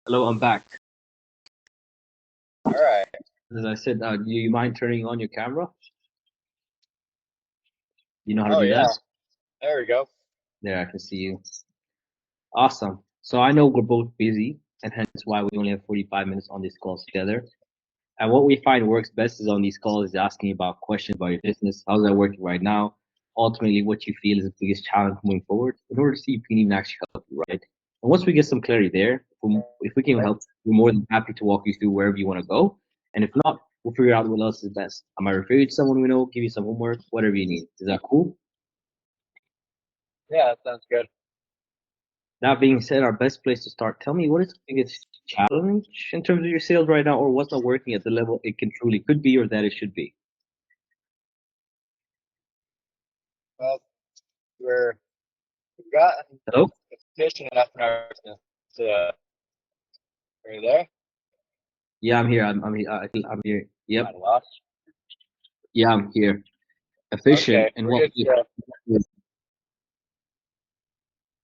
Hello, I'm back. All right. As I said, do you mind turning on your camera? You know how to Oh do yeah. that? There we go. There, I can see you. Awesome. So I know we're both busy, and hence why we only have 45 minutes on this call together. And what we find works best is on these calls is asking about questions about your business. How's that working right now? Ultimately, what you feel is the biggest challenge moving forward in order to see if we can even actually help you, right? And once we get some clarity there, if we can help, we're more than happy to walk you through wherever you want to go. And if not, we'll figure out what else is best. I might refer you to someone we know, give you some homework, whatever you need. Is that cool? Yeah, that sounds good. That being said, our best place to start, tell me what is the biggest challenge in terms of your sales right now, or what's not working at the level it can truly could be or that it should be? Well, we've gotten Hello? efficient enough in our business. Are you there? Yeah, I'm here. I'm here. I'm here. Yep. I lost. Yeah, I'm here. Okay. Efficient and We're what? just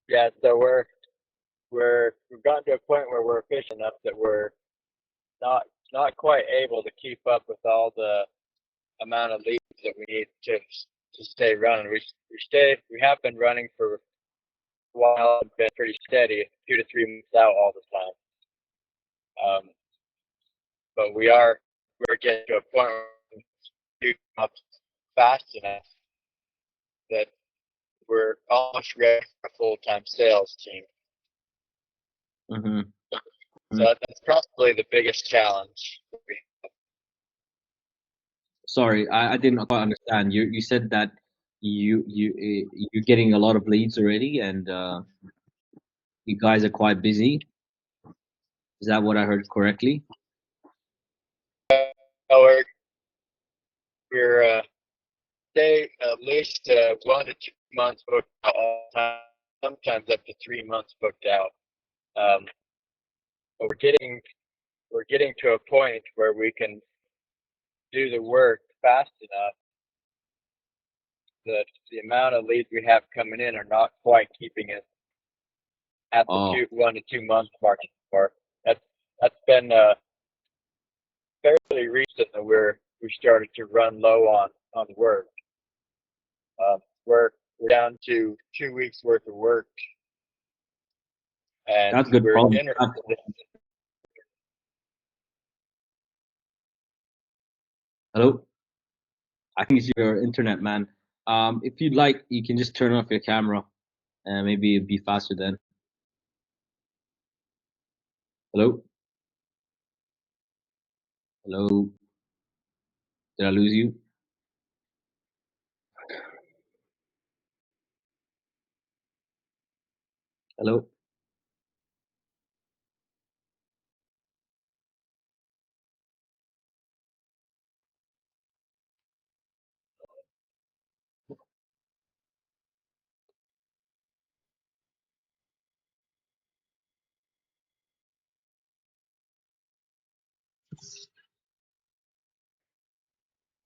yeah. So we've gotten to a point where we're efficient enough that we're not not quite able to keep up with all the amount of leads that we need to stay running. We have been running for a while. It's been pretty steady, 2 to 3 months out all the time. But we're getting to a point where we do up fast enough that we're almost ready for a full-time sales team. Mm-hmm. So that's probably the biggest challenge. Sorry, I didn't quite understand. You said that you're getting a lot of leads already, and you guys are quite busy. Is that what I heard correctly? We're stay at least 1 to 2 months booked out all the time, sometimes up to 3 months booked out. But we're getting to a point where we can do the work fast enough that the amount of leads we have coming in are not quite keeping us at the Oh, 1 to 2 month mark anymore. That's been fairly recent that we started to run low on work. We're down to 2 weeks worth of work, and that's a good we're problem. interested. Hello? I think it's your internet, man. If you'd like, you can just turn off your camera, and maybe it'd be faster then. Hello? Hello? Did I lose you? Hello?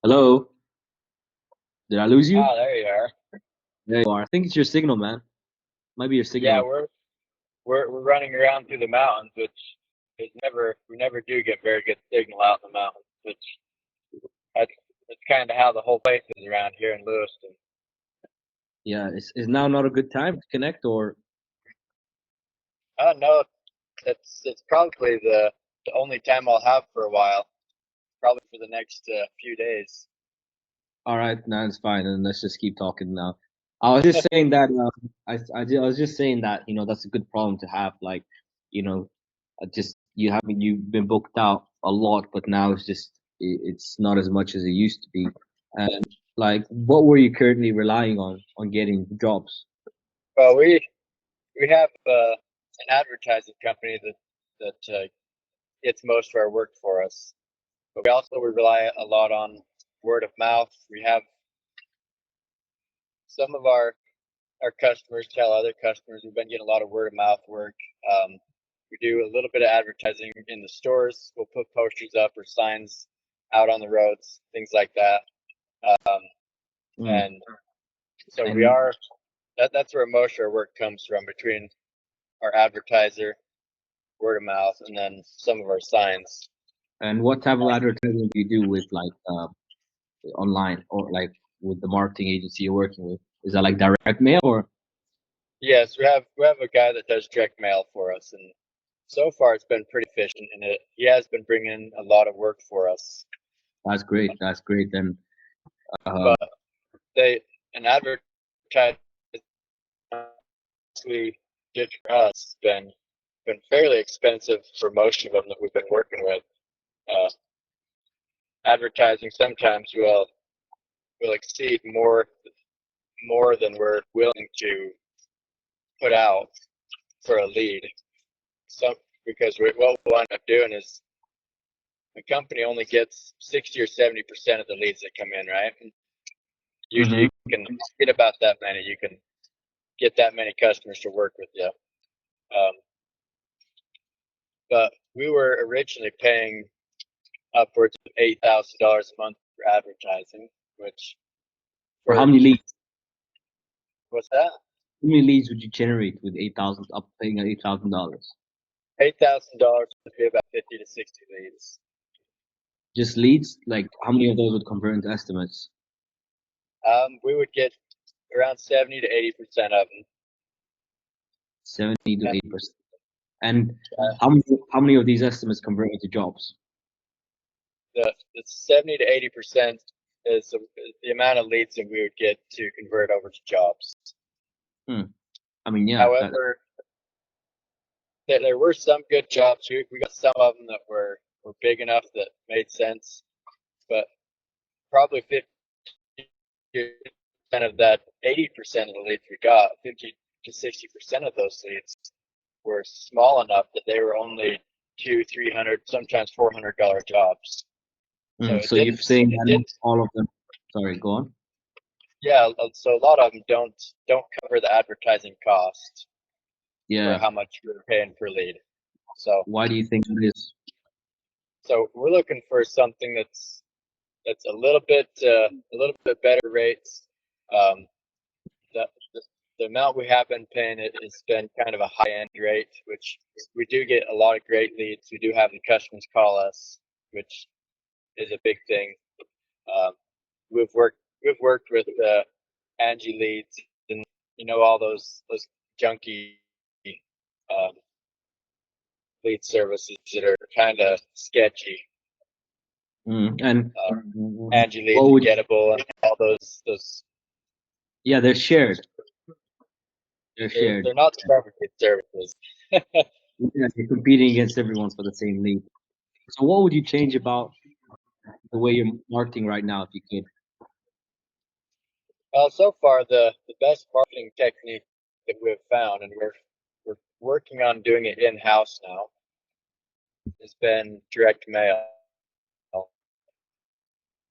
Hello? Did I lose you? Ah, there you are. There you are. I think it's your signal, man. Might be your Yeah, signal. we're running around through the mountains, which is we never do get very good signal out in the mountains, which that's that's kind of how the whole place is around here in Lewiston. Yeah, is now not a good time to connect, or Oh no, it's probably the only time I'll have for a while, probably for the next few days. all right, now it's fine, and let's just keep talking now. I was just saying that I was just saying that that's a good problem to have. Like, just you've been booked out a lot, but now it's not as much as it used to be. And like, what were you currently relying on getting jobs? Well, we have an advertising company that gets most of our work for us, but we rely a lot on word of mouth. We have some of our customers tell other customers. We've been getting a lot of word of mouth work. We do a little bit of advertising in the stores. We'll put posters up or signs out on the roads, things like that. Um, Mm. and so And that's where most of our work comes from, between our advertiser word of mouth, and then some of our signs. And what type of advertising do you do with like online or like with the marketing agency you're working with? Is that like direct mail or? Yes, we have a guy that does direct mail for us, and so far it's been pretty efficient, and he has been bringing in a lot of work for us. That's great. That's great. Then But an advertising we did for us been fairly expensive for most of them that we've been working with. Advertising sometimes will exceed more than we're willing to put out for a lead. Because what we'll end up doing is the company only gets 60 or 70% of the leads that come in, right? And usually Mhm. you can get about that many. You can get that many customers to work with you. But we were originally paying upwards of $8,000 a month for advertising, which For how for many leads? what's that? How many leads would you generate with 8,000 up paying $8,000? $8,000 would be about 50 to 60 leads. Just leads? Like how many of those would convert into estimates? We would get around 70 to 80% of them. 70 to 80%. And Uh, how many of these estimates convert into jobs? the 70 to 80% is the amount of leads that we would get to convert over to jobs. I mean, yeah, However, there were some good jobs. We got some of them that were big enough that made sense, but probably 50% of that 80% of the leads we got, 50 to 60% of those leads were small enough that they were only $200, $300, sometimes $400 jobs. So So you're saying that not didn't. all of them. Sorry, go on. Yeah, so a lot of them don't cover the advertising cost for Yeah. how much you're paying per lead. So Why do you think it is? we're looking for something that's a little bit better rates. Um, the, the the amount we have been paying it has been kind of a high end rate, which we do get a lot of great leads. We do have the customers call us, which is a big thing. Um, we've worked with Angie leads and all those junky um, lead services that are kind of sketchy. And Angie leads, what would? Gettable, and all those. Yeah, they're shared. They're shared. They're not perfect lead services. Yeah, you're competing against everyone for the same lead. So what would you change about the way you're marketing right now if you could? Well, so far the best marketing technique that we've found, and we're working on doing it in house now, has been direct mail.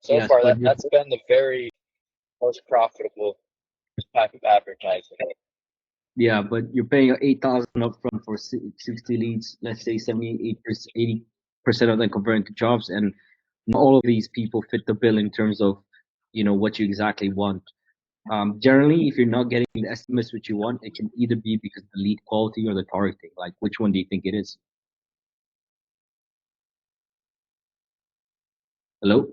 So Yes, far, but that's been the very most profitable type of advertising. you're paying 8,000 upfront for 60 leads. Let's say 78%, 80% of them converting to jobs, and not all of these people fit the bill in terms of what you exactly want. Generally, if you're not getting the estimates which you want, it can either be because of the lead quality or the targeting. Like, which one do you think it is? Hello?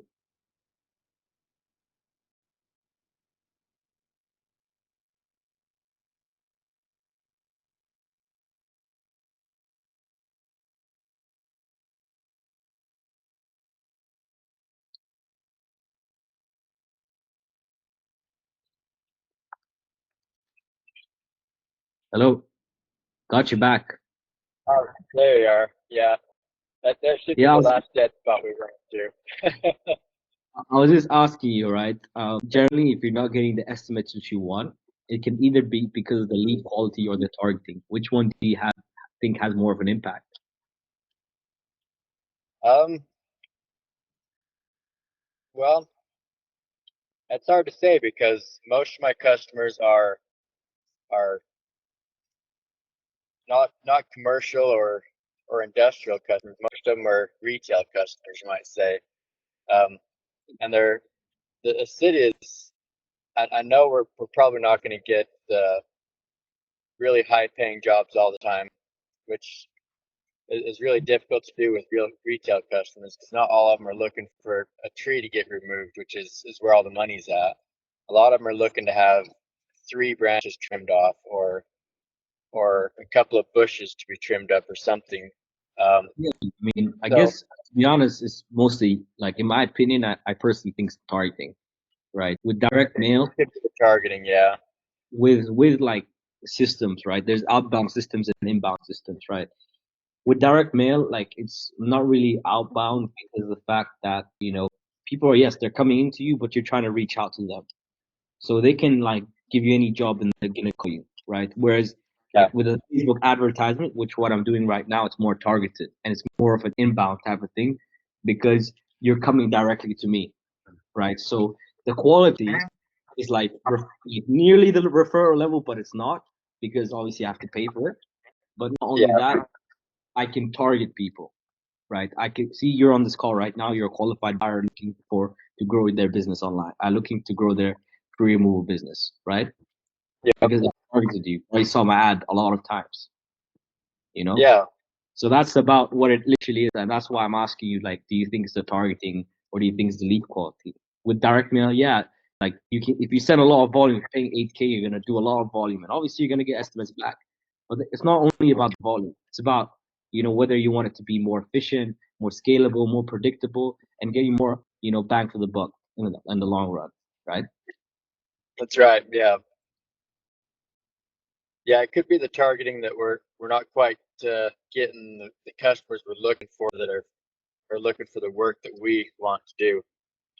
Hello? Got you back. Oh, there you are. Yeah, that should be Yeah, the last dead spot we run into. I was just asking you, right? Generally, if you're not getting the estimates which you want, it can either be because of the lead quality or the targeting. Which one do you think has more of an impact? um, well, it's hard to say because most of my customers are not commercial or industrial customers. Most of them are retail customers, you might say. And the city is. I know we're probably not going to get the really high paying jobs all the time, which is really difficult to do with real retail customers because not all of them are looking for a tree to get removed, which is where all the money's at. A lot of them are looking to have 3 branches trimmed off or a couple of bushes to be trimmed up or something. Yeah, I mean, I So guess to be honest, it's mostly like, in my opinion, I personally think it's targeting, right? With direct mail, it could be the targeting, yeah. with like systems, right? There's outbound systems and inbound systems, right? With direct mail, like it's not really outbound because of the fact that, people are, yes, they're coming into you, but you're trying to reach out to them. So they can like give you any job and they're gonna call you, right? Whereas Yeah. like with a Facebook advertisement, which what I'm doing right now, it's more targeted and it's more of an inbound type of thing because you're coming directly to me, right? So the quality is like nearly the referral level, but it's not because obviously you have to pay for it. But not only Yeah. that, I can target people, right? I can see you're on this call right now. You're a qualified buyer looking for to grow their business online. I'm looking to grow their free removal business, right? Yeah. Because I targeted you. I saw my ad a lot of times, you know? Yeah. So that's about what it literally is. And that's why I'm asking you, like, do you think it's the targeting or do you think it's the lead quality? With direct mail, yeah, like you can, if you send a lot of volume, paying 8K, you're gonna do a lot of volume. And obviously you're gonna get estimates back. But it's not only about the volume. It's about, whether you want it to be more efficient, more scalable, more predictable, and getting more, bang for the buck in the long run, right? That's right. Yeah. Yeah, it could be the targeting that we're not quite getting the customers we're looking for that are looking for the work that we want to do,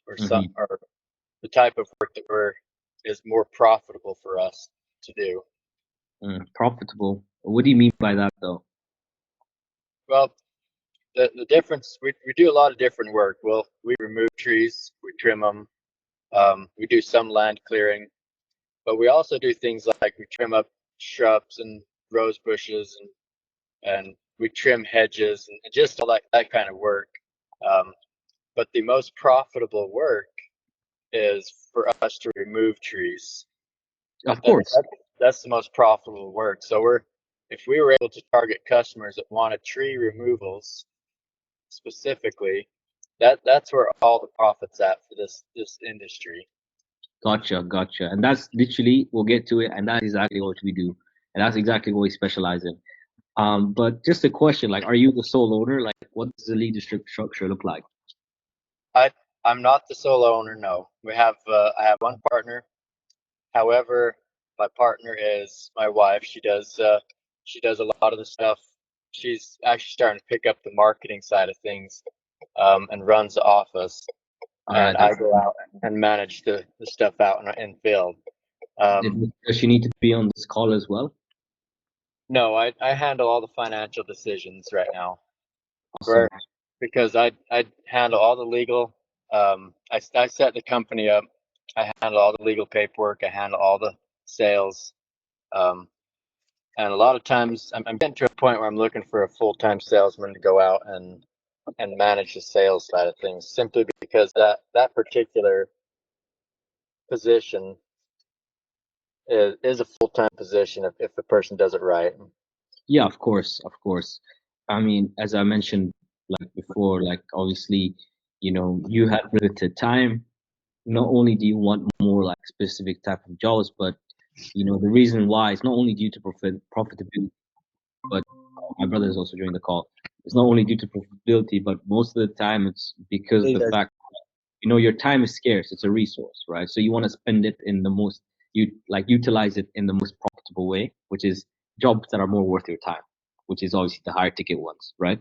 Mm-hmm. or the type of work that is more profitable for us to do. Profitable. What do you mean by that, though? Well, the difference, we do a lot of different work. Well, we remove trees, we trim them, we do some land clearing, but we also do things like we trim up shrubs and rose bushes and we trim hedges and just all that kind of work. Um, but the most profitable work is for us to remove trees. Of That, course. that that's the most profitable work. So if we were able to target customers that wanted tree removals specifically, that's where all the profits at for this industry. Gotcha. And that's literally, we'll get to it, and that's exactly what we do. And that's exactly what we specialize in. But just a question, like, are you the sole owner? Like, what does the leadership structure look like? I I'm not the sole owner. No, I have one partner. However, my partner is my wife. She does a lot of the stuff. She's actually starting to pick up the marketing side of things, and runs the office. All And right, I go out and manage the stuff out in field. Um, does she need to be on this call as well? no, I handle all the financial decisions right now. Awesome. Where because I handle all the legal. I set the company up. I handle all the legal paperwork. I handle all the sales. Um, and a lot of times I'm getting to a point where I'm looking for a full-time salesman to go out and manage the sales side of things, simply because that particular position is a full-time position if the person does it right. Yeah, of course. I mean, as I mentioned like before, like obviously, you have limited time. Not only do you want more like specific type of jobs, but the reason why is not only due to profitability, but my brother is also joining the call. It's not only due to profitability, but most of the time it's because of Hey, the guys. fact, your time is scarce. It's a resource, right? So you want to spend it in the most, utilize it in the most profitable way, which is jobs that are more worth your time, which is obviously the higher ticket ones, right?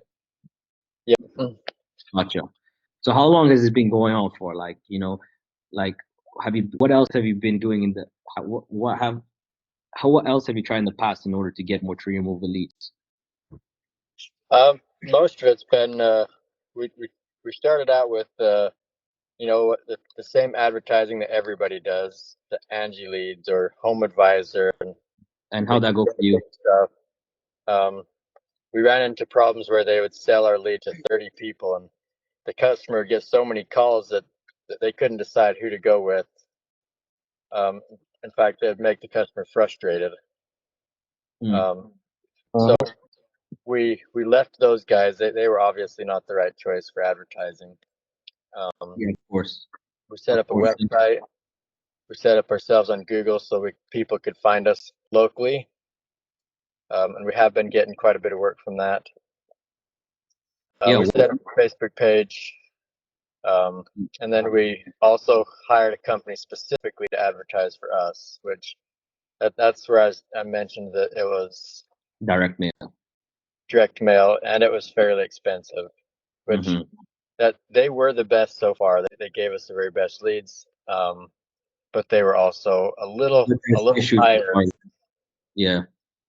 Yep. Gotcha. So how long has this been going on for? Like, like what else have you been doing in the, what else have you tried in the past in order to get more tree removal leads? Most of it's been we started out with the same advertising that everybody does, the Angie leads or Home Advisor and And how that go for you? LinkedIn stuff. Um, we ran into problems where they would sell our lead to 30 people, and the customer gets so many calls that they couldn't decide who to go with. Um, in fact, it'd make the customer frustrated. Mm. Um, so we left those guys. They were obviously not the right choice for advertising. Yeah, of course. We set Of up a course. website. We set up ourselves on Google so people could find us locally, and we have been getting quite a bit of work from that. Yeah, We set up a Facebook page, and then we also hired a company specifically to advertise for us, which that's where I mentioned that it was direct mail. direct mail, and it was fairly expensive, which that they were the best so far. They gave us the very best leads, but they were also a little higher. Yeah.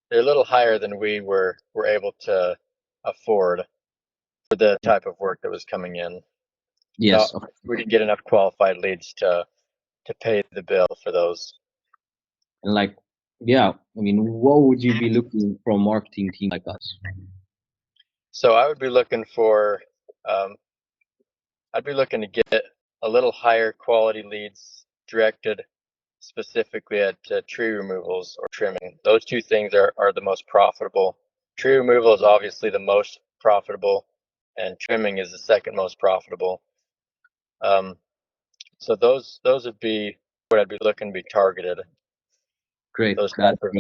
They're a little higher than we were able to afford for the type of work that was coming in. Yes. We didn't get enough qualified leads to pay the bill for those. And like, yeah, I mean, what would you be looking for a marketing team like us? So I would be looking for, I'd be looking to get a little higher quality leads directed specifically at tree removals or trimming. Those two things are the most profitable. Tree removal is obviously the most profitable, and trimming is the second most profitable. So those would be what I'd be looking to be targeted. Great. Those type of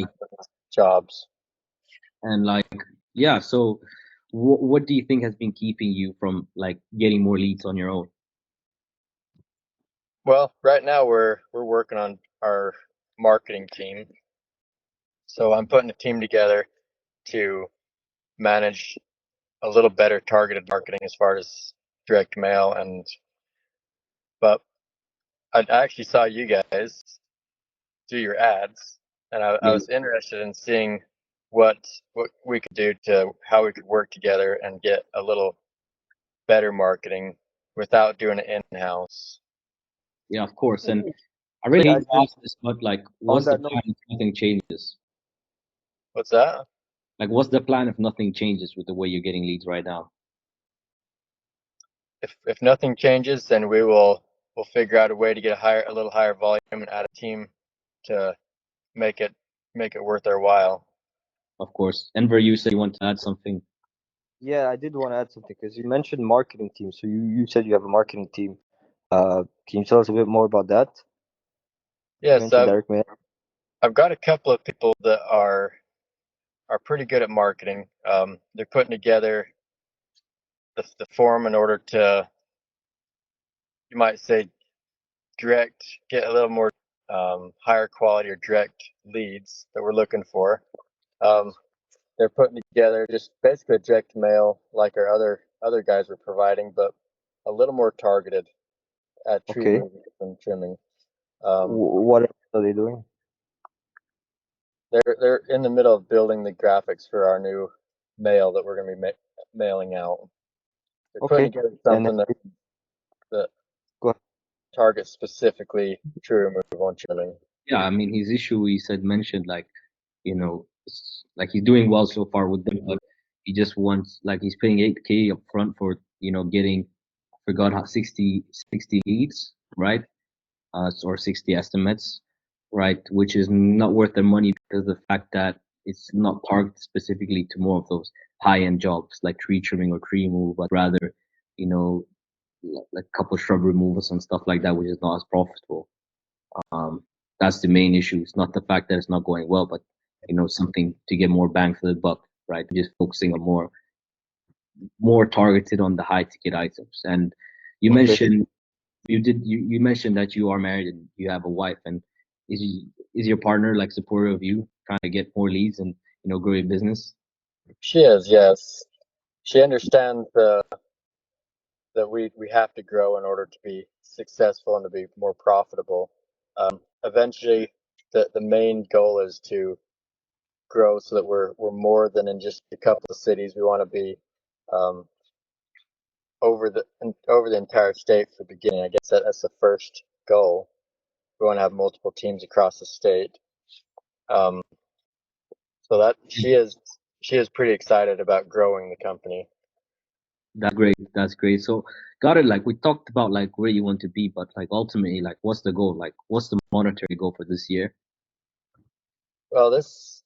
jobs. And like, yeah, so what do you think has been keeping you from like getting more leads on your own? Well, right now we're working on our marketing team. So I'm putting a team together to manage a little better targeted marketing as far as direct mail, but I actually saw you guys do your ads, and I was interested in seeing what we could do to how we could work together and get a little better marketing without doing it in-house. Yeah, of course. And I really hate to ask this, but like, what's the plan if nothing changes? What's that? Like, what's the plan if nothing changes with the way you're getting leads right now? If nothing changes, then we'll figure out a way to get a little higher volume and add a team to make it worth our while. Of course. Enver, you said you want to add something. Yeah, I did want to add something because you mentioned marketing team. So you said you have a marketing team. Can you tell us a bit more about that? Yes, direct mail. I've got a couple of people that are pretty good at marketing. They're putting together the form in order to, you might say, get a little more higher quality or direct leads that we're looking for. They're putting together just basically direct mail like our other guys were providing, but a little more targeted at tree removal and trimming. What are they doing? They're in the middle of building the graphics for our new mail that we're going to be mailing out. They're putting together something that targets specifically tree removal and trimming. Yeah, I mean, his issue, he mentioned like, you know, like he's doing well so far with them, but he just wants, like, he's paying 8K up front for, you know, getting, I forgot how 60 leads, right? Or 60 estimates, right? Which is not worth their money because of the fact that it's not targeted specifically to more of those high-end jobs like tree trimming or tree removal, but rather, you know, like a couple shrub removals and stuff like that, which is not as profitable. That's the main issue. It's not the fact that it's not going well, but you know, something to get more bang for the buck, right? Just focusing on more targeted on the high ticket items. And you mentioned you mentioned that you are married and you have a wife, and is your partner like supportive of you trying to get more leads and, you know, grow your business? She is, yes. She understands that we have to grow in order to be successful and to be more profitable. Eventually, the main goal is to grow so that we're more than in just a couple of cities. We want to be over the entire state for the beginning. I guess that's the first goal. We want to have multiple teams across the state. So that she is pretty excited about growing the company. That's great. That's great. So got it. Like we talked about like where you want to be, but like ultimately, like what's the goal? Like what's the monetary goal for this year? Well, this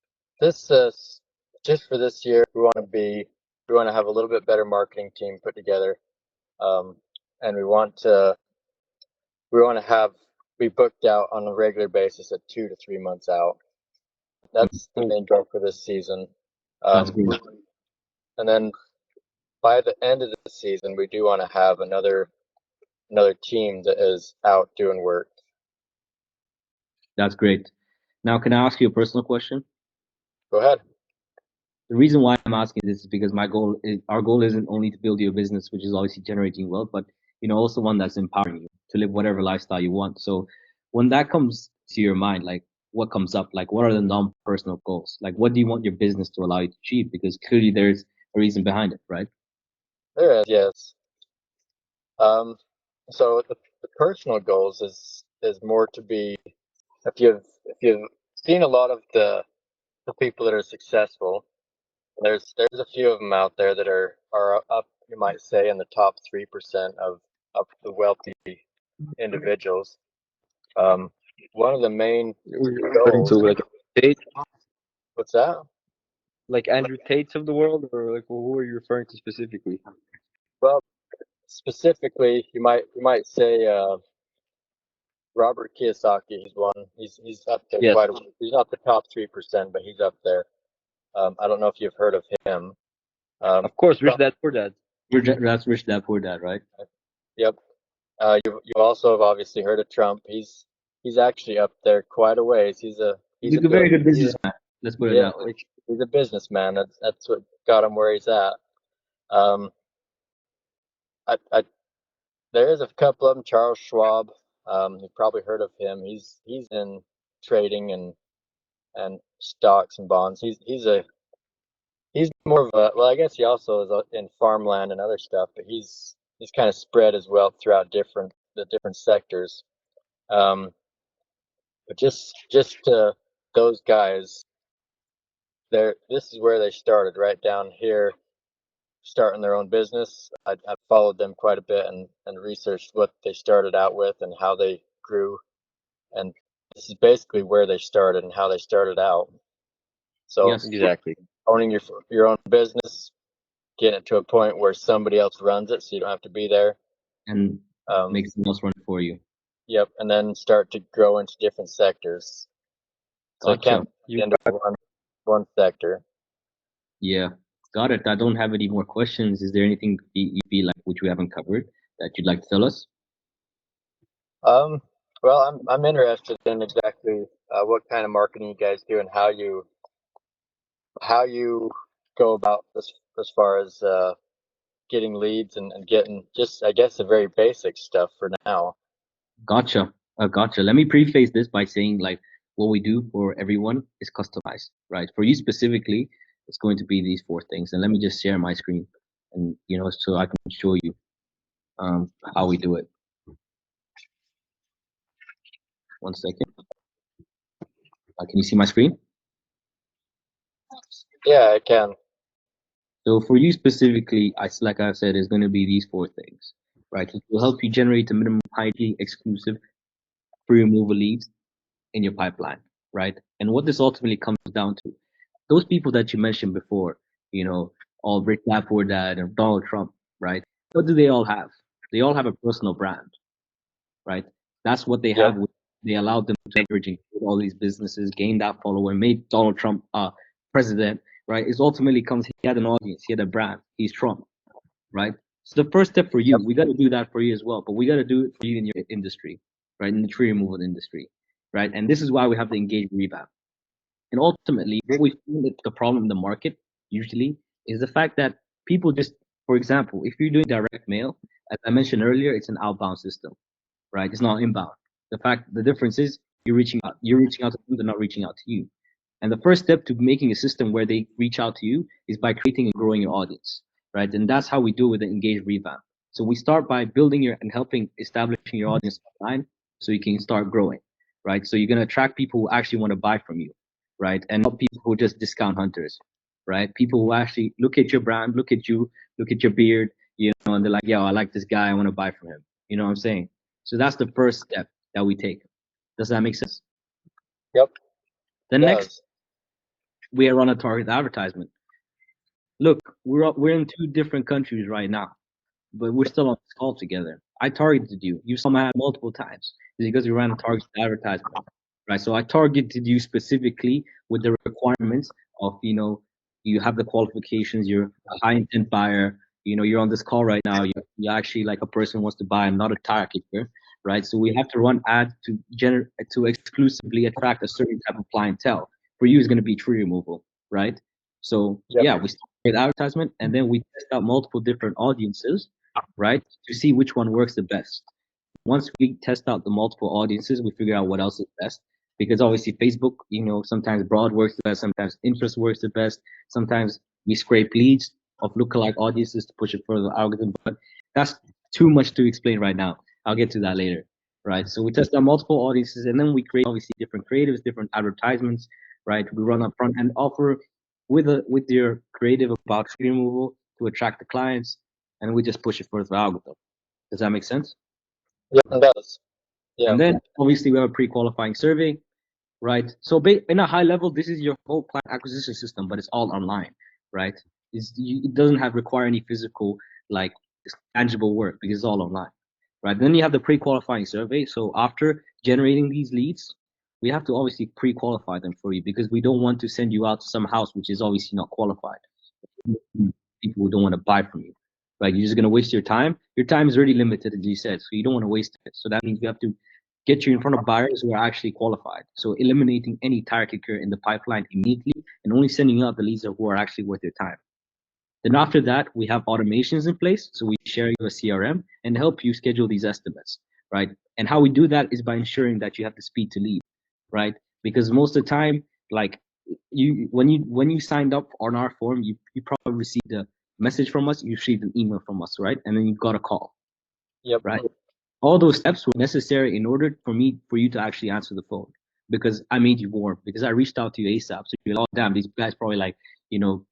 just for this year, we want to have a little bit better marketing team put together, and we want to be booked out on a regular basis at 2 to 3 months out. That's the main goal for this season. That's great. And then by the end of the season, we do want to have another team that is out doing work. That's great. Now, can I ask you a personal question? Go ahead. The reason why I'm asking this is because our goal isn't only to build your business, which is obviously generating wealth, but also one that's empowering you to live whatever lifestyle you want. So when that comes to your mind, like what comes up, like what are the non-personal goals? Like what do you want your business to allow you to achieve? Because clearly there's a reason behind it, right? There is, yes. So the personal goals is more to be, if you've seen a lot of the people that are successful, there's a few of them out there that are up, you might say, in the top 3% of the wealthy individuals. One of the main Referring to goals. like Tate, What's that? like Andrew Tates of the world, or like who are you referring to specifically? Well, specifically, you might say Robert Kiyosaki. He's one. He's up there Yes. quite. He's not the top 3%, but he's up there. I don't know if you've heard of him. Of course, Rich Dad Poor Dad. That's Rich Dad Poor Dad, right? Yep. You also have obviously heard of Trump. He's actually up there quite a ways. He's a very good businessman. Let's put it yeah, that way. he's a businessman. That's what got him where he's at. I there is a couple of them. Charles Schwab. You've probably heard of him. He's in trading and stocks and bonds. He's more of a, well, I guess he also is in farmland and other stuff, but he's kind of spread as well throughout the different sectors. But just those guys, this is where they started, right down here, starting their own business. I followed them quite a bit and researched what they started out with and how they grew, and this is basically where they started and how they started out. So Yes. Exactly. owning your own business, getting it to a point where somebody else runs it, so you don't have to be there, And make someone else run it for you. Yep, and then start to grow into different sectors. So Gotcha. it can't be into one sector. Yeah, got it. I don't have any more questions. Is there anything you feel like which we haven't covered that you'd like to tell us? Well, I'm interested in exactly what kind of marketing you guys do and how you go about this as far as getting leads and getting just, I guess, the very basic stuff for now. Gotcha. Gotcha. Let me preface this by saying like what we do for everyone is customized, right? For you specifically, it's going to be these 4 things. And let me just share my screen and so I can show you how we do it. 1 second. Can you see my screen? Yeah, I can. So for you specifically, like I said, is going to be these 4 things, right? It will help you generate a minimum highly exclusive free removal leads in your pipeline, right? And what this ultimately comes down to, those people that you mentioned before, all Rick Poor Dad and Donald Trump, right? What do they all have? They all have a personal brand, right? That's what they have. They allowed them to leverage and all these businesses, gain that follower, made Donald Trump president, right? It ultimately comes, he had an audience, he had a brand, he's Trump, right? So the first step for you, we got to do that for you as well, but we got to do it for you in your industry, right? In the tree removal industry, right? And this is why we have the engaged revamp. And ultimately, what we find that the problem in the market usually is the fact that people just, for example, if you're doing direct mail, as I mentioned earlier, it's an outbound system, right? It's not inbound. The difference is you're reaching out to them, they're not reaching out to you. And the first step to making a system where they reach out to you is by creating and growing your audience, right? And that's how we do it with the engaged revamp. So we start by building and helping establishing your audience online so you can start growing, right? So you're going to attract people who actually want to buy from you, right? And not people who are just discount hunters, right? People who actually look at your brand, look at you, look at your beard, and they're like, yo, I like this guy, I want to buy from him. You know what I'm saying? So that's the first step that we take. Does that make sense? Yep. The next we run a target advertisement. Look, we're in two different countries right now, but we're still on this call together. I targeted you. You saw my ad multiple times. It's because we ran a targeted advertisement, right? So I targeted you specifically with the requirements of, you have the qualifications, you're a high intent buyer, you're on this call right now, you're actually like a person who wants to buy and not a tire kicker, right? So we have to run ads to exclusively attract a certain type of clientele. For you, it's going to be tree removal, right? So Yep. yeah, we start with advertisement and then we test out multiple different audiences, right, to see which one works the best. Once we test out the multiple audiences, we figure out what else is best. Because obviously Facebook, sometimes broad works the best, sometimes interest works the best, sometimes we scrape leads of lookalike audiences to push it further the algorithm. But that's too much to explain right now. I'll get to that later, right? So we test out multiple audiences and then we create obviously different creatives, different advertisements, right? We run up front and offer with your creative about tree removal to attract the clients, and we just push it further the algorithm. Does that make sense? Yeah, it does. Yeah. And then obviously we have a pre-qualifying survey, right? So in a high level, this is your whole client acquisition system, but it's all online, right? It doesn't require any physical, like tangible work because it's all online, right? Then you have the pre-qualifying survey. So after generating these leads, we have to obviously pre-qualify them for you because we don't want to send you out to some house which is obviously not qualified. People who don't want to buy from you, right? You're just going to waste your time. Your time is already limited, as you said, so you don't want to waste it. So that means we have to get you in front of buyers who are actually qualified. So eliminating any tire kicker in the pipeline immediately and only sending out the leads who are actually worth your time. Then after that, we have automations in place. So we share your CRM and help you schedule these estimates, right? And how we do that is by ensuring that you have the speed to lead, right? Because most of the time, like when you signed up on our form, you probably received a message from us, you received an email from us, right? And then you got a call. Yep. Right. All those steps were necessary in order for you to actually answer the phone because I made you warm, because I reached out to you ASAP. So you're like, oh damn, these guys probably like,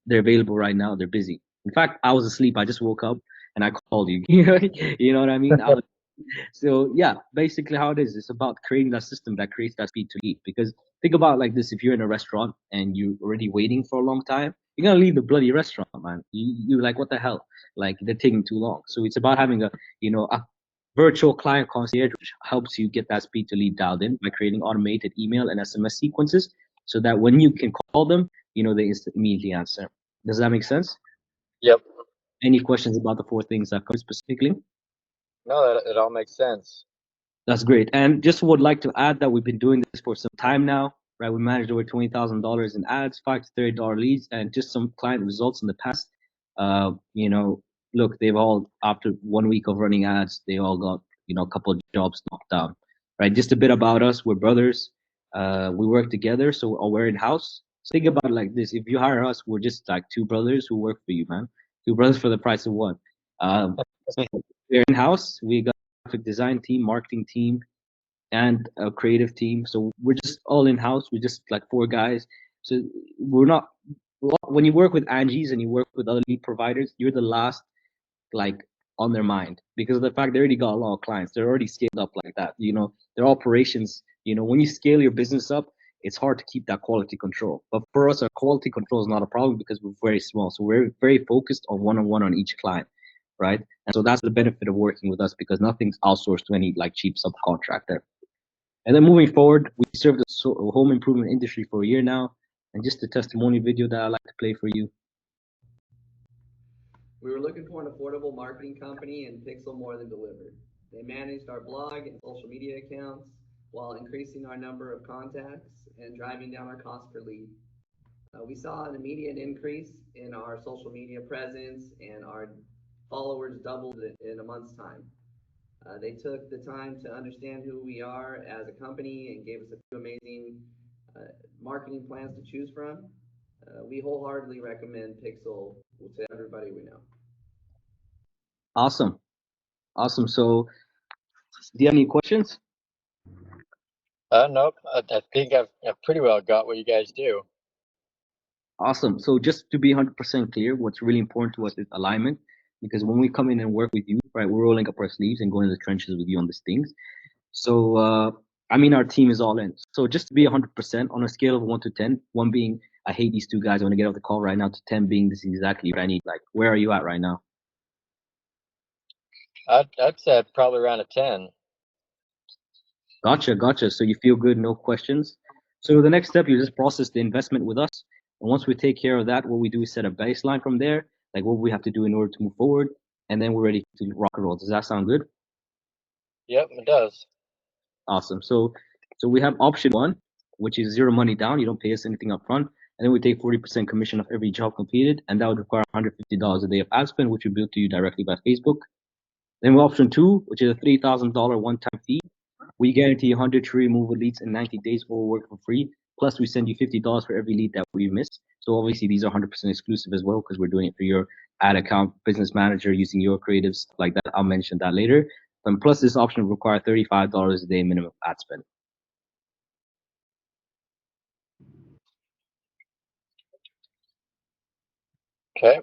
they're available right now, they're busy. In fact, I was asleep. I just woke up and I called you. You know what I mean? So yeah, basically how it is, it's about creating that system that creates that speed to lead. Because think about it like this: if you're in a restaurant and you're already waiting for a long time, you're gonna leave the bloody restaurant, man. You're like, what the hell? Like they're taking too long. So it's about having a virtual client concierge, which helps you get that speed to lead dialed in by creating automated email and SMS sequences, so that when you can call them, they immediately answer. Does that make sense? Yep. Any questions about the four things I've covered specifically? No, it all makes sense. That's great. And just would like to add that we've been doing this for some time now, right? We managed over $20,000 in ads, $5 to $30 leads, and just some client results in the past. Look, they've all, after 1 week of running ads, they all got, a couple of jobs knocked down, right? Just a bit about us. We're brothers. We work together, so we're in-house. So think about it like this: if you hire us, we're just like two brothers who work for you, man. Two brothers for the price of one. We're in-house. We got a graphic design team, marketing team, and a creative team. So we're just all in-house. We're just like four guys. So we're not, when you work with Angie's and you work with other lead providers, you're the last like on their mind because of the fact they already got a lot of clients. They're already scaled up like that. Their operations, when you scale your business up, it's hard to keep that quality control. But for us, our quality control is not a problem because we're very small. So we're very focused on one-on-one on each client, right? And so that's the benefit of working with us, because nothing's outsourced to any like cheap subcontractor. And then moving forward, we served the home improvement industry for a year now. And just a testimony video that I like to play for you. We were looking for an affordable marketing company, and Pixel more than delivered. They managed our blog and social media accounts while increasing our number of contacts and driving down our cost per lead. We saw an immediate increase in our social media presence, and our followers doubled in a month's time. They took the time to understand who we are as a company and gave us a few amazing marketing plans to choose from. We wholeheartedly recommend Pixel to everybody we know. Awesome. So, do you have any questions? Nope. I think I've pretty well got what you guys do. Awesome. So just to be 100% clear, what's really important to us is alignment, because when we come in and work with you, right, we're rolling up our sleeves and going to the trenches with you on these things. So, our team is all in. So just to be 100% on a scale of 1 to 10, 1 being I hate these two guys. I want to get off the call right now, to 10 being this is exactly what I need. Like, where are you at right now? I'd say probably around a 10. Gotcha. So you feel good, no questions. So the next step, you just process the investment with us. And once we take care of that, what we do is set a baseline from there, like what we have to do in order to move forward. And then we're ready to rock and roll. Does that sound good? Yep, it does. Awesome. So we have option one, which is zero money down. You don't pay us anything up front. And then we take 40% commission of every job completed. And that would require $150 a day of ad spend, which we bill to you directly by Facebook. Then we have option two, which is a $3,000 one-time fee. We guarantee 100 tree removal leads in 90 days for work for free. Plus, we send you $50 for every lead that we miss. So obviously, these are 100% exclusive as well, because we're doing it for your ad account, business manager, using your creatives, stuff like that. I'll mention that later. And plus, this option will require $35 a day minimum ad spend. Okay.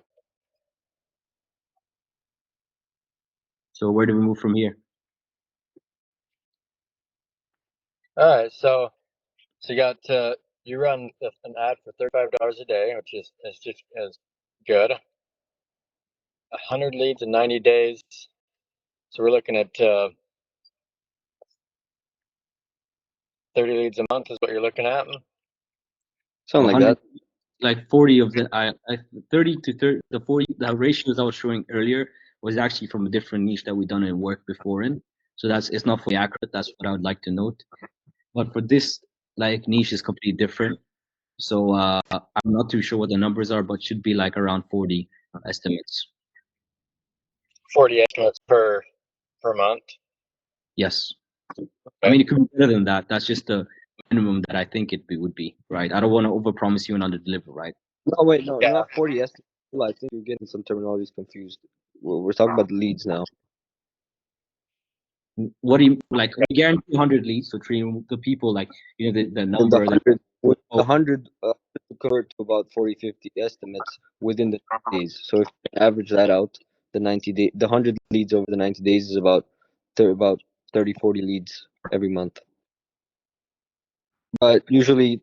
So where do we move from here? All right. So you got you run an ad for $35 a day, which is just as good. 100 leads in 90 days. So we're looking at 30 leads a month is what you're looking at. Something like that. Like 40 of the 30 to 30, the 40, the ratios I was showing earlier was actually from a different niche that we done in work before in. So it's not fully accurate. That's what I would like to note. But for this like niche is completely different. So I'm not too sure what the numbers are, but should be like around 40 estimates. 40 estimates per month. Yes. Okay. I mean, it could be better than that. That's just the minimum that I think would be, right? I don't want to overpromise you and underdeliver, right? No, wait, no, Yeah. not 40 estimates. I think you're getting some terminologies confused. We're talking about the leads now. What do you like? We guarantee 100 leads, so treating the people like the And the number. 100, the 100 convert to about 40, 50 estimates within the days. So if you average that out, the 100 leads over the 90 days is about 30, 40 leads every month. But usually,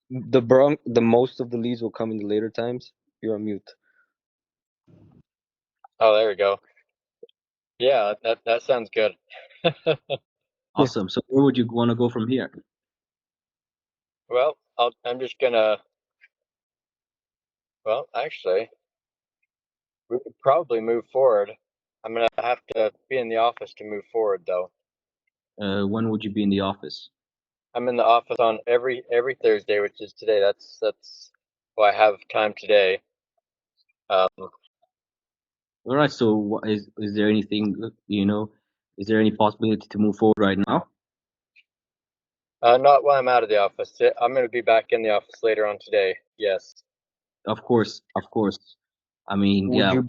the most of the leads will come in the later times. You're on mute. Oh, there we go. Yeah, that sounds good. Awesome. So where would you want to go from here? Well, I'm just gonna. Well, actually, we could probably move forward. I'm gonna have to be in the office to move forward, though. When would you be in the office? I'm in the office on every Thursday, which is today. That's why I have time today. All right. So is there anything Is there any possibility to move forward right now? Not while I'm out of the office. I'm gonna be back in the office later on today. Yes. Of course. I mean, Would yeah. you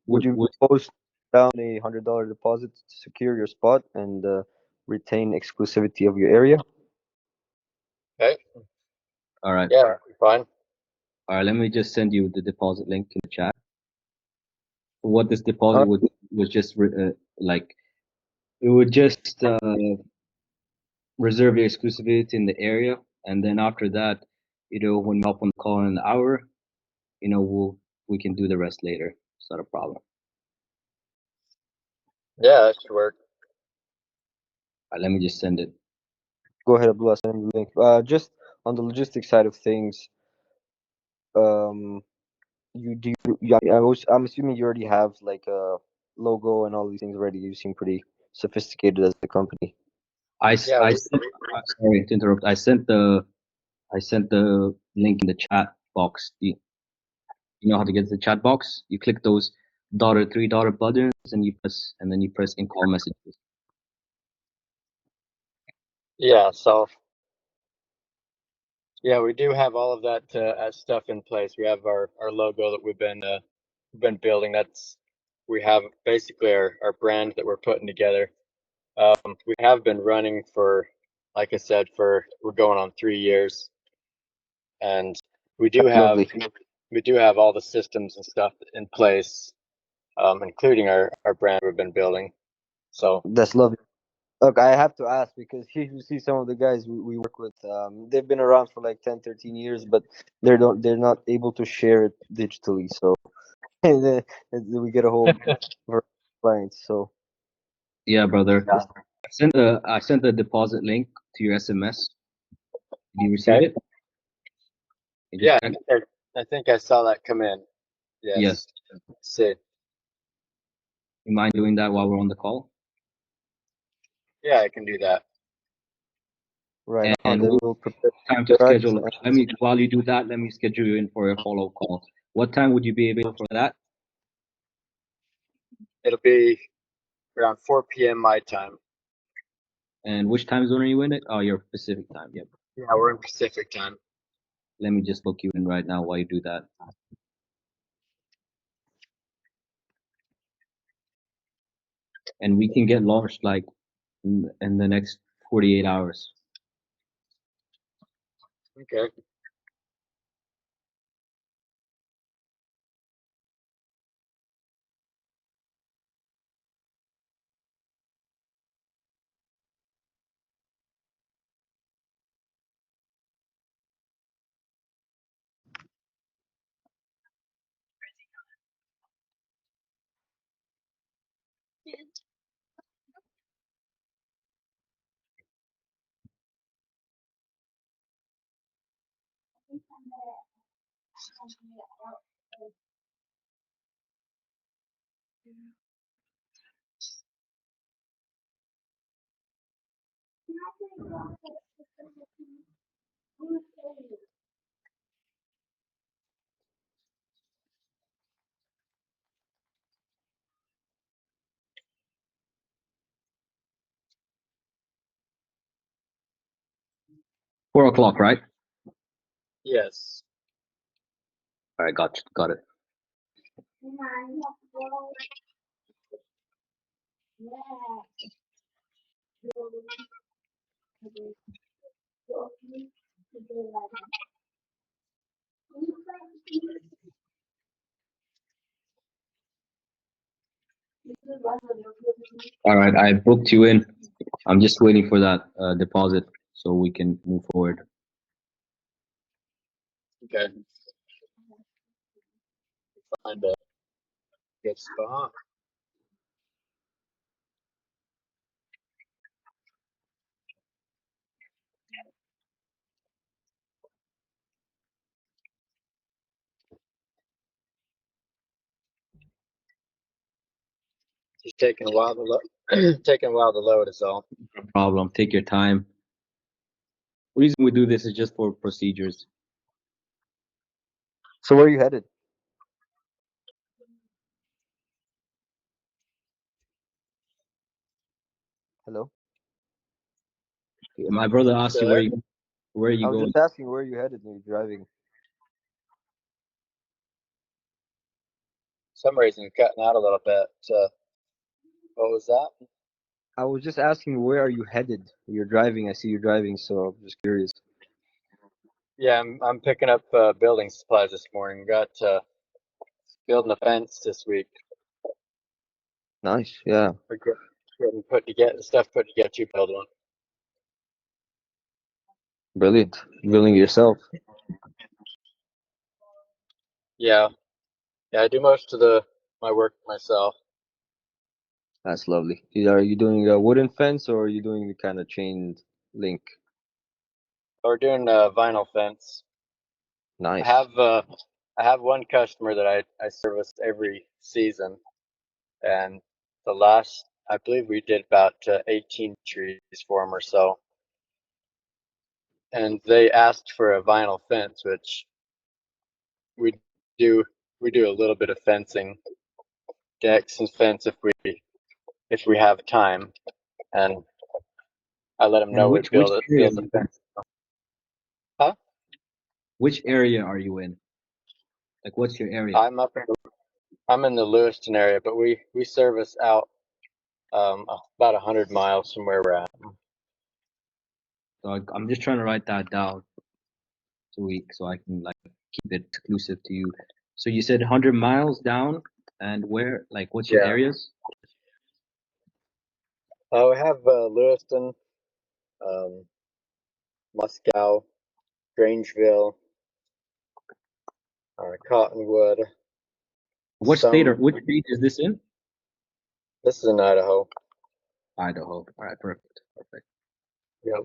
would you post down $100 deposit to secure your spot and retain exclusivity of your area? Okay. All right. Yeah, fine. All right. Let me just send you the deposit link in the chat. What this deposit was just like, it would just reserve your exclusivity in the area, and then after that, when we hop on the call in an hour, we can do the rest later. It's not a problem. Yeah, that should work. All right, let me just send it. Go ahead, Abdullah, send me the link. Just on the logistics side of things, I'm assuming you already have like a logo and all these things ready. You seem pretty sophisticated as a company. Yeah, Sorry to interrupt. I sent the link in the chat box. You know how to get to the chat box? You click those $3 buttons and then you press in call messages. Yeah, so yeah, we do have all of that stuff in place. We have our logo that we've been building. We have basically our brand that we're putting together. We have been running for, like I said, we're going on 3 years, and we do have all the systems and stuff in place, including our brand we've been building. So That's lovely. Look, I have to ask because you see some of the guys we work with, they've been around for like 10, 13 years, but they're not able to share it digitally. So and then we get a whole variety of clients. So Yeah, brother. yeah. I sent a deposit link to your SMS. Did you receive Okay. it? You just Yeah, check. I think I saw that come in. Yes. Yes. See. You mind doing that while we're on the call? Yeah, I can do that. Right on. And Then what we'll prepare time to contracts. schedule? Let me while you do that, let me schedule you in for a follow call. What time would you be available for that? It'll be around 4 p.m. my time. And which time zone are you in? It? Oh, your Pacific time. Yep. Yeah, we're in Pacific time. Let me just book you in right now while you do that. And we can get launched like in the next 48 hours. Okay. Four o'clock, right? Yes. All right, got it. All right, I booked you in. I'm just waiting for that deposit so we can move forward. Okay. Find a good spot. Just taking a while to load. Taking a while to load is all. No problem. Take your time. The reason we do this is just for procedures. So where are you headed? Hello. My brother You asked still you there? where are I you was going? just asking where you headed when you're driving. For some reason, you're cutting out a little bit. What was that? I was just asking where are you headed? You're driving. I see you're driving, so I'm just curious. Yeah, I'm picking up building supplies this morning. Got building a fence this week. Nice. Yeah. We're getting put to get stuff put to get you build one. Brilliant. Building it yourself. Yeah, yeah. I do most of my work myself. That's lovely. Are you doing a wooden fence or are you doing the kind of chain link? We're doing a vinyl fence. I Nice. have uh, I have one customer that I service every season, and the last I believe we did about 18 trees for him or so, and they asked for a vinyl fence, which we do we do a little bit of fencing, decks and fence if we have time, and I let them know And we which area? build the fence. Huh? Which area are you in? Like, what's your area? I'm in the Lewiston area, but we service out about 100 miles from where we're at. So I'm just trying to write that down so I can like keep it exclusive to you. So you said 100 miles down, and where? Like, what's your Yeah. areas? We have Lewiston, um, Moscow, Grangeville, Cottonwood. Which Some. state is this in? This is in Idaho. Idaho. All right, perfect, perfect. Yep.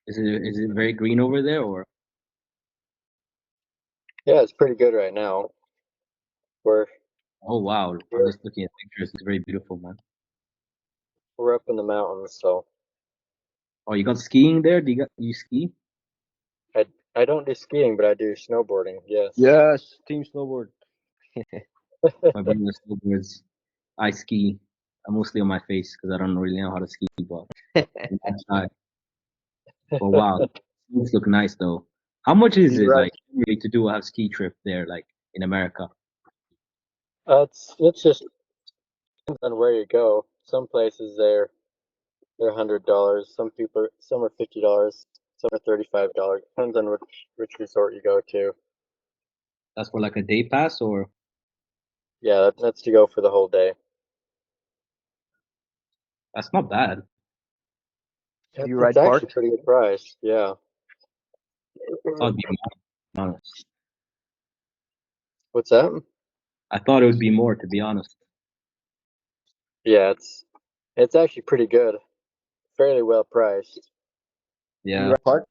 Is it very green over there, or? Yeah, it's pretty good right now. We're Oh wow, I'm we're just looking at pictures. It's very beautiful, man. we're up in the mountains, so Oh, you got skiing there? Do you ski? I I don't do skiing, but I do snowboarding. Yes. Yes, team snowboard. My brother snowboards. I ski. I'm mostly on my face because I don't really know how to ski, but I try. But wow, these look nice though. How much is You're it right. like really to do a ski trip there, like in America? It's just depends on where you go. Some places they're $100. Some are $50. Some are $35. Depends on which resort you go to. That's for like a day pass, or Yeah, that's to go for the whole day. that's not bad. Do you It's ride actually park? pretty good price. Yeah. I thought it'd be more, to be honest. What's that? I thought it would be more, to be honest. Yeah, it's actually pretty good. Fairly well priced. Do you Yeah. ride park?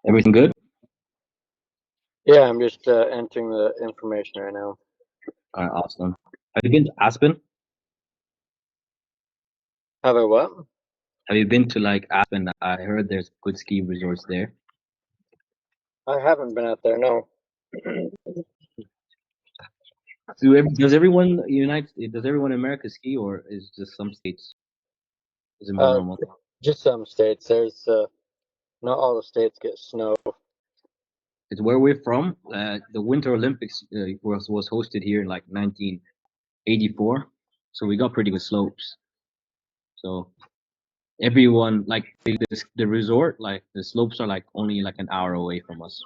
Everything good? Yeah, I'm just entering the information right now. All right, awesome. Have you been to Aspen? Have I what? Have you been to like Aspen? I heard there's good ski resorts there. I haven't been out there, no. Does everyone in America ski, or is just some states is it more Uh, normal? just some states. There's not all the states get snow. It's where we're from. The Winter Olympics was hosted here in like 1984, so we got pretty good slopes. So everyone like the resort, like the slopes are like only like an hour away from us.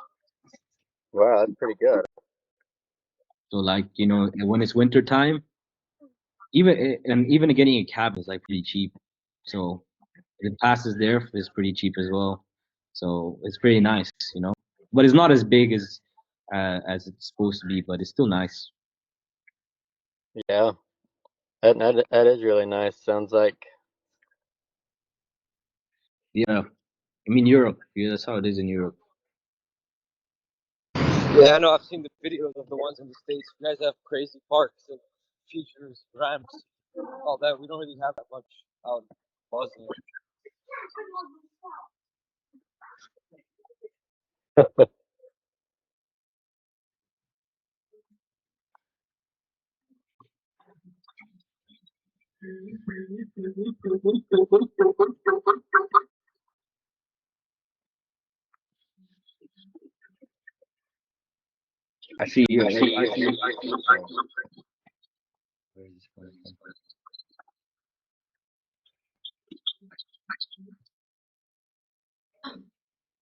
Wow, that's pretty good. So like when it's winter time, even getting a cabin is like pretty cheap. So the passes there is pretty cheap as well. So it's pretty nice. But it's not as big as it's supposed to be, but it's still nice. Yeah, that is really nice. Sounds like. Yeah, I mean Europe. Yeah, that's how it is in Europe. Yeah, I know. I've seen the videos of the ones in the States. You guys have crazy parks and features, ramps, all that. We don't really have that much out in Bosnia. I see you. I see. Where is this coming from?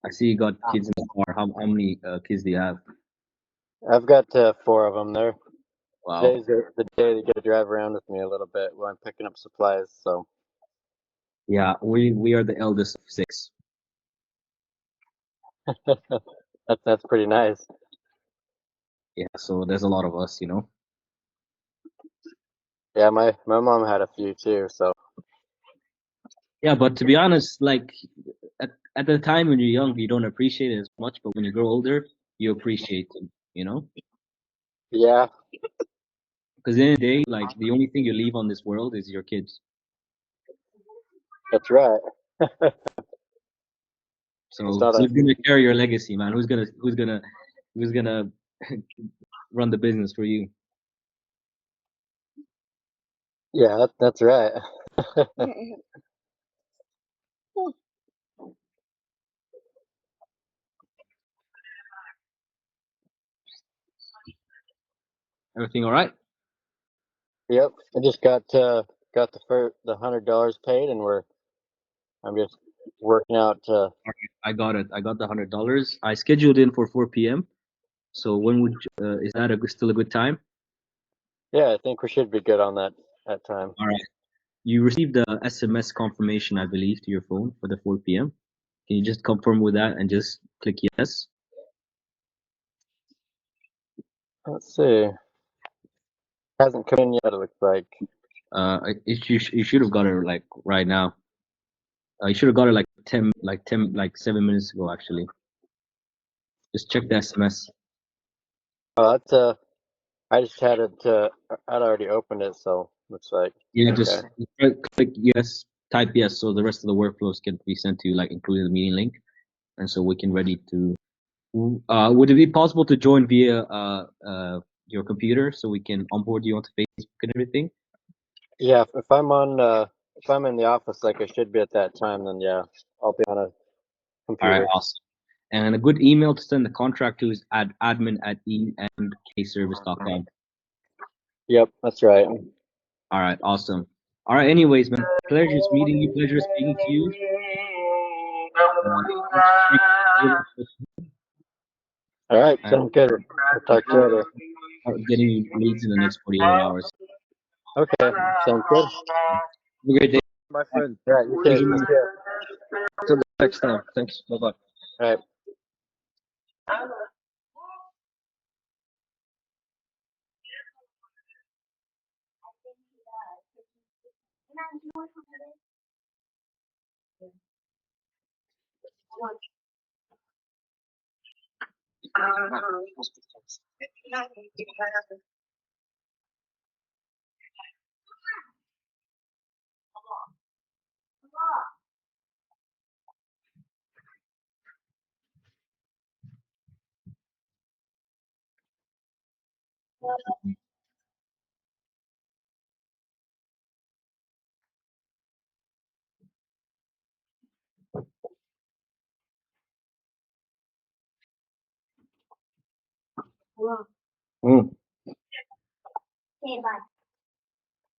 I see you got kids in the car. How many kids do you have? I've got four of them there. Wow. Today's the day they get to drive around with me a little bit while I'm picking up supplies. So Yeah, we are the eldest of six. That's pretty nice. Yeah, so there's a lot of us, you know. Yeah, my mom had a few too. So Yeah, but to be honest, like at the time when you're young, you don't appreciate it as much, but when you grow older, you appreciate it, you know? yeah, Because in the end of the day, like the only thing you leave on this world is your kids. that's right. So It's not a who's gonna carry your legacy, man? Who's gonna run the business for you? yeah. That's right. Everything all right? Yep. I just got the $100 paid, and I'm just working out. I got it. I got the $100. I scheduled in for 4 p.m. So when would is that still a good time? Yeah, I think we should be good on that time. All right. You received the SMS confirmation, I believe, to your phone for the 4 p.m. Can you just confirm with that and just click yes? Let's see. Hasn't come in yet. It looks like. You should have got it like right now. You should have got it like 7 minutes ago, actually. Just check the SMS. Oh, that's I just had it. I'd already opened it, so looks like Yeah, okay. just click yes, type yes, so the rest of the workflows can be sent to you, like including the meeting link, and so we can ready to. Would it be possible to join via your computer so we can onboard you onto Facebook and everything? Yeah, if I'm in the office like I should be at that time, then yeah, I'll be on a All right, computer. awesome. And a good email to send the contract to is admin@endkservice.com. Yep, that's right. All right, awesome. All right, anyways, man, pleasure meeting you, pleasure speaking to you. All right, sounds good. I'll talk to you later. Getting you leads in the next 48 hours. Okay, sounds good. Have a great day. My friend. All right, you Pleasure too. meeting you. Till the next time. Thanks. Bye bye. All right. Mm.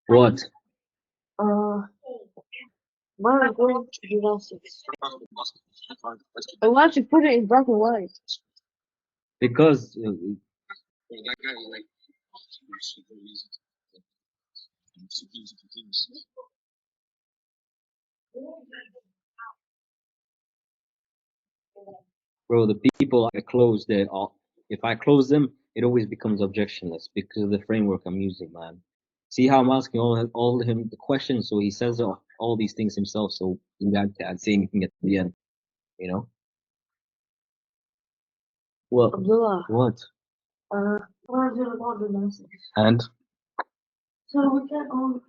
What? Why are going to gymnastics? I want to put it in black and white. Because bro, the people I close, they all. If I close them, it always becomes objectionless because of the framework I'm using, man. See how I'm asking all him the questions, so he says all these things himself, so you can't say anything at the end, you know. What? Abdullah, What? why is it about gymnastics? And So we can't go